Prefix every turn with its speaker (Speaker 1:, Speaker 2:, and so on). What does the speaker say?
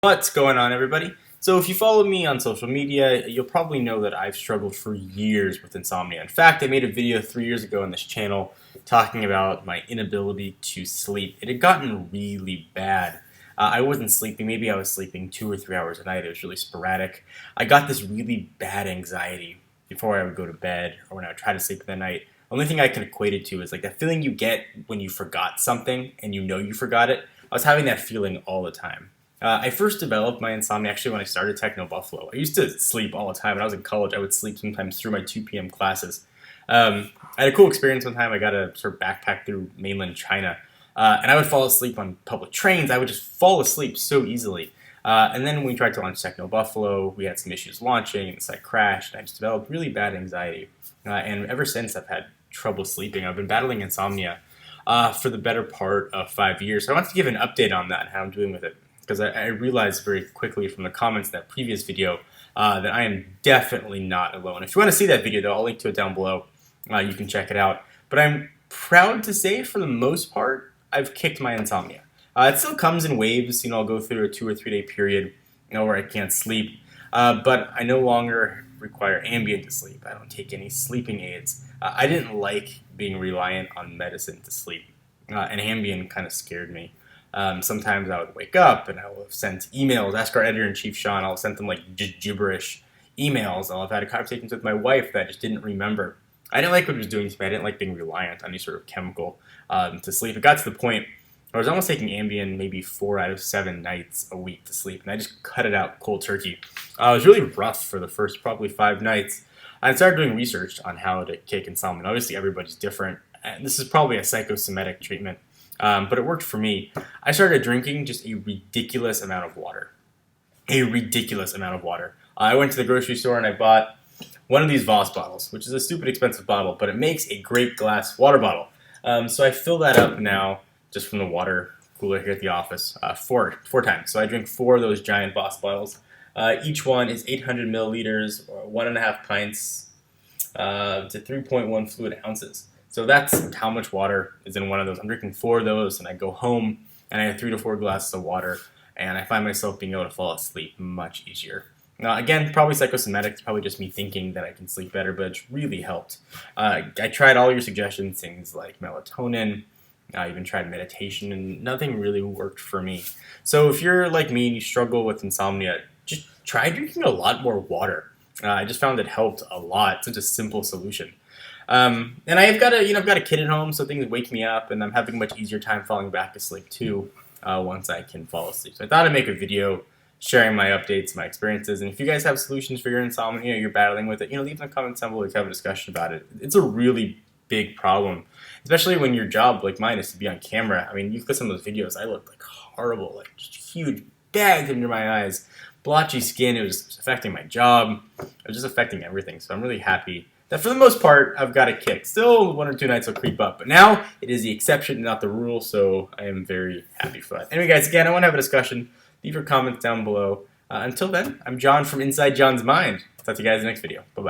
Speaker 1: What's going on, everybody? So if you follow me on social media, you'll probably know that I've struggled for years with insomnia. In fact, I made a video 3 years ago on this channel talking about my inability to sleep. It had gotten really bad. I wasn't sleeping. Maybe I was sleeping 2 or 3 hours a night. It was really sporadic. I got this really bad anxiety before I would go to bed or when I would try to sleep in the night. Only thing I can equate it to is like that feeling you get when you forgot something and you know you forgot it. I was having that feeling all the time. I first developed my insomnia actually when I started Techno Buffalo. I used to sleep all the time. When I was in college, I would sleep sometimes through my 2 p.m. classes. I had a cool experience one time. I got a sort of backpack through mainland China, and I would fall asleep on public trains. I would just fall asleep so easily. And then when we tried to launch Techno Buffalo, we had some issues launching, and the site crashed, and I just developed really bad anxiety. And ever since, I've had trouble sleeping. I've been battling insomnia for the better part of 5 years. So I wanted to give an update on that and how I'm doing with it, because I realized very quickly from the comments in that previous video that I am definitely not alone. If you want to see that video, though, I'll link to it down below. You can check it out. But I'm proud to say, for the most part, I've kicked my insomnia. It still comes in waves. I'll go through a 2 or 3 day period, where I can't sleep. But I no longer require Ambien to sleep. I don't take any sleeping aids. I didn't like being reliant on medicine to sleep, and Ambien kind of scared me. Sometimes I would wake up and I will have sent emails. Ask our editor-in-chief, Sean. I'll send them like just gibberish emails. I'll have had conversations with my wife that I just didn't remember. I didn't like what it was doing to me. I didn't like being reliant on any sort of chemical to sleep. It got to the point where I was almost taking Ambien maybe 4 out of 7 nights a week to sleep, and I just cut it out cold turkey. It was really rough for the first probably 5 nights. I started doing research on how to kick insomnia. Obviously, everybody's different, and this is probably a psychosomatic treatment. But it worked for me. I started drinking just a ridiculous amount of water. A ridiculous amount of water. I went to the grocery store and I bought one of these Voss bottles, which is a stupid expensive bottle, but it makes a great glass water bottle. So I fill that up now just from the water cooler here at the office 4 times. So I drink 4 of those giant Voss bottles. Each one is 800 milliliters, or 1.5 pints to 3.1 fluid ounces. So that's how much water is in one of those. I'm drinking 4 of those, and I go home, and I have 3 to 4 glasses of water, and I find myself being able to fall asleep much easier. Now, again, probably psychosomatic. It's probably just me thinking that I can sleep better, but it's really helped. I tried all your suggestions, things like melatonin. I even tried meditation, and nothing really worked for me. So if you're like me and you struggle with insomnia, just try drinking a lot more water. I just found it helped a lot. It's such a simple solution. And I've got a kid at home, so things wake me up, and I'm having a much easier time falling back to sleep too once I can fall asleep. So I thought I'd make a video sharing my updates, my experiences, and if you guys have solutions for your insomnia, you're battling with it, leave in the comments down below. We can have a discussion about it. It's a really big problem, especially when your job, like mine, is to be on camera. I mean, you look at some of those videos, I look like horrible, like just huge bags under my eyes, blotchy skin. It was affecting my job. It was just affecting everything. So I'm really happy that for the most part, I've got a kick. Still, 1 or 2 nights will creep up, but now it is the exception, not the rule, so I am very happy for that. Anyway, guys, again, I want to have a discussion. Leave your comments down below. Until then, I'm John from Inside John's Mind. Talk to you guys in the next video. Bye-bye.